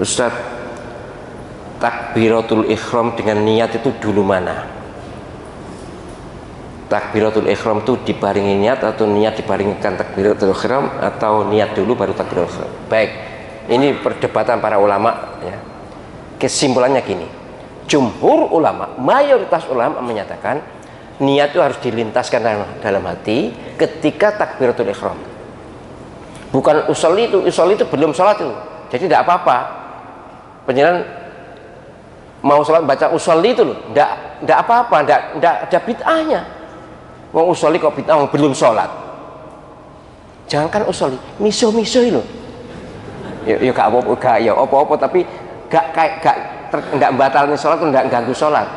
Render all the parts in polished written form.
Ustaz, takbiratul ihram dengan niat itu dulu mana? Takbiratul ihram itu dibarengi niat atau niat dibarengikan takbiratul ihram atau niat dulu baru takbiratul ihram? Baik, ini perdebatan para ulama ya. Kesimpulannya gini, jumhur ulama, mayoritas ulama menyatakan niat itu harus dilintaskan dalam hati ketika takbiratul ihram. Bukan usolli itu belum sholat itu, jadi tidak apa-apa. Penjelasan mau sholat baca usolli itu loh, tidak apa-apa, tidak ada bid'ahnya. Mau usolli kok bid'ah belum sholat? Jangankan usolli, miso itu. Ya gak apa-apa, tapi gak batalin sholat, gak ganggu sholat.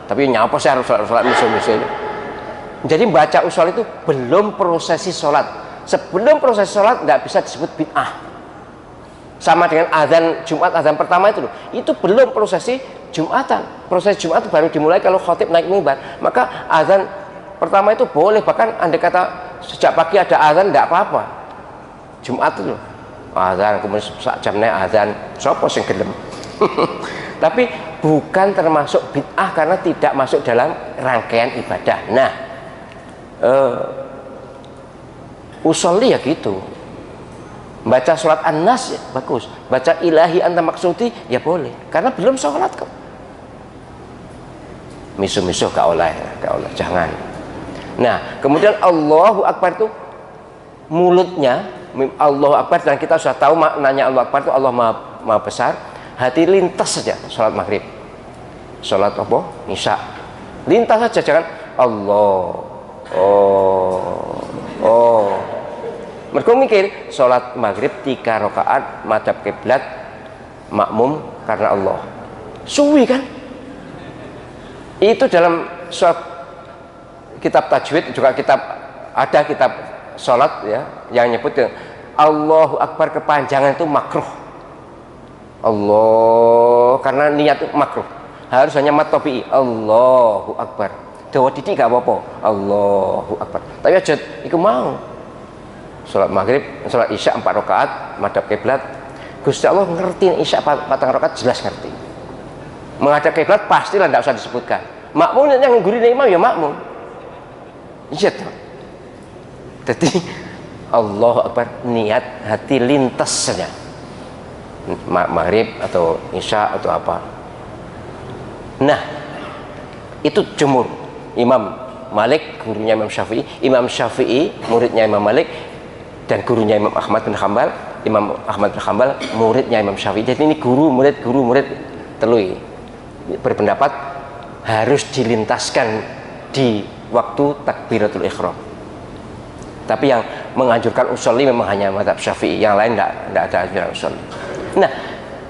Tapi nyapa sih harus sholat miso itu. Jadi baca usolli itu belum prosesi sholat. Sebelum proses sholat tidak bisa disebut bid'ah. Sama dengan azan Jumat, azan pertama itu loh, itu belum prosesi Jumatan. Proses Jumat baru dimulai kalau khotib naik mimbar. Maka azan pertama itu boleh, bahkan andai kata sejak pagi ada azan tidak apa-apa. Jumat itu loh, azan kemudian sak jamnya azan, sopo sing gelem. Tapi bukan termasuk bid'ah karena tidak masuk dalam rangkaian ibadah. Nah, usolli ya gitu. Baca surat An-Nas ya bagus, baca ilahi anta maksudi ya boleh, karena belum sholat kok. Miso gak oleh, jangan. Nah, kemudian Allahu Akbar itu mulutnya Allahu Akbar, dan kita sudah tahu maknanya Allahu Akbar itu Allah maha besar. Hati lintas saja sholat maghrib, sholat apa? Isya, lintas saja, jangan Allah, mereka mikir sholat maghrib 3 rakaat madhab kiblat makmum karena Allah, suwi kan? Itu dalam surat kitab tajwid juga ada kitab sholat ya yang nyebut Allahu Akbar kepanjangan itu makruh. Allah karena niat itu makruh, harus hanya mat topi Allahu Akbar. Dawa didik gak apa-apa Allahu Akbar, tapi aja itu mau sholat maghrib, sholat isya 4 rakaat madhab kiblat. Gusti Allah ngerti isya 4 rakaat, jelas ngerti. Menghadap kiblat pastilah tidak usah disebutkan. Makmum yang nggurini imam ya makmum. Iya tuh. Jadi Allahu Akbar niat hati lintas saja. Maghrib atau isya atau apa. Nah, itu jumhur. Imam Malik gurunya Imam Syafi'i muridnya Imam Malik, dan gurunya Imam Ahmad bin Hanbal, Imam Ahmad bin Hanbal muridnya Imam Syafi'i. Jadi ini guru murid telui berpendapat harus dilintaskan di waktu takbiratul ihram. Tapi yang menganjurkan usolli memang hanya mazhab Syafi'i, yang lain tidak ada anjuran usolli. Nah,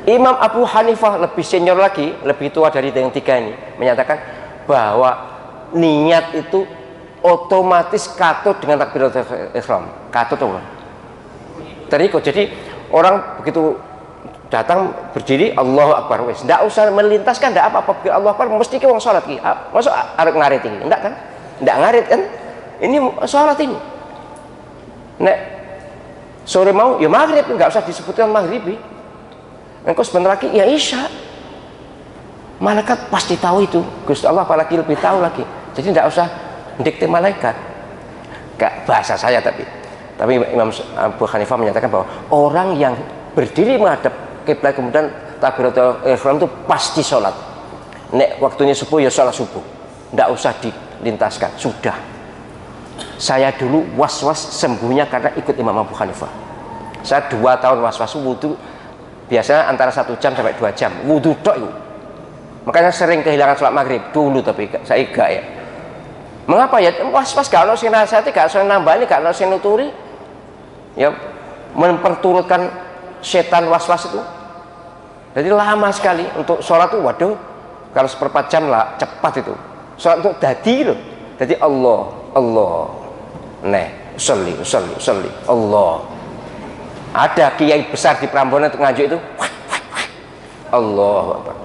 Imam Abu Hanifah lebih senior lagi, lebih tua dari yang tiga ini, menyatakan bahwa niat itu otomatis katut dengan takbiratul ihram. Katut apa? Terikut. Jadi orang begitu datang berdiri Allahu Akbar wis, ndak usah melintaskan, ndak apa-apa. Allahu Akbar mesti ki wong salat ki. Masuk arep ngarit iki. Ndak kan? Ndak ngarit kan? Ini salat ini. Nek sore mau ya maghrib, enggak usah disebutkan maghribi. Engkau sebentar lagi ya isya. Malaikat pasti tahu itu. Gusti Allah apalagi lebih tahu lagi. Jadi tidak usah dikte malaikat. Gak bahasa saya tapi Imam Abu Hanifah menyatakan bahwa orang yang berdiri menghadap kiblat kemudian takbiratul ihram itu pasti sholat. Nek waktunya subuh ya sholat subuh. Tidak usah dilintaskan. Sudah. Saya dulu was-was sembuhnya karena ikut Imam Abu Hanifah. Saya 2 tahun was-was wudhu biasanya antara 1 jam sampai 2 jam wudhu tok itu. Makanya sering kehilangan sholat maghrib dulu, tapi saya enggak ya. Mengapa ya? Was-was gak ada sing nasihati, gak ada nambani, gak ada sing nuturi. Ya memperturutkan setan was-was itu. Jadi lama sekali untuk sholat itu, waduh, kalau 1/4 jam lah cepat itu. Sholat untuk dadi loh. Jadi Allah. Usolli, Allah. Ada kiai besar di Prambanan untuk ngajuk itu. Allahu Akbar.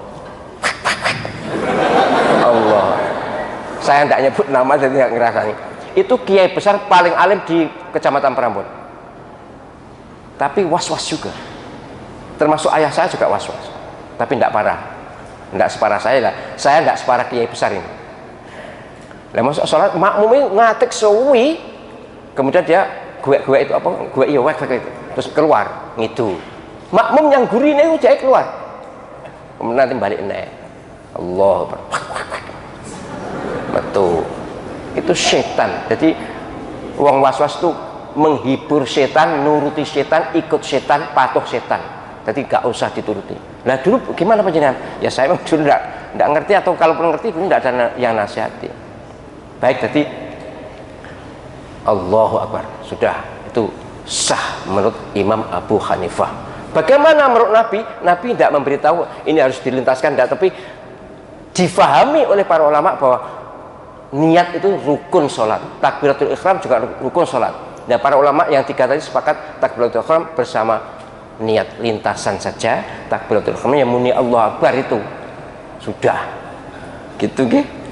Allah. Saya tidak nyebut nama jadi nggak ngerasani. Itu kiai besar paling alim di Kecamatan Prambon. Tapi was-was juga. termasuk ayah saya juga was-was, tapi tidak parah, tidak separah saya lah. Saya tidak separah kiai besar ini. Lah masuk sholat makmum ini ngatik suwi, kemudian dia gue itu apa, gue iya wek itu, terus keluar gitu. Makmum yang gurine itu jadi keluar, kemudian nanti balik naik. Allah betul, itu setan. Jadi uang was-was itu menghibur setan, nuruti setan, ikut setan, patuh setan. Jadi gak usah dituruti. Nah dulu gimana panjenengan? Ya saya memang dulu enggak ngerti, atau kalaupun ngerti dulu enggak ada yang nasihati. Baik, jadi Allahu Akbar, sudah itu sah menurut Imam Abu Hanifah. Bagaimana menurut Nabi? Nabi tidak memberitahu ini harus dilintaskan, tidak, tapi difahami oleh para ulama bahwa niat itu rukun sholat. Takbiratul ihram juga rukun sholat. Dan para ulama yang tiga tadi sepakat takbiratul ihram bersama niat, lintasan saja takbiratul ihram yang muni Allah Akbar itu sudah gitu, gitu.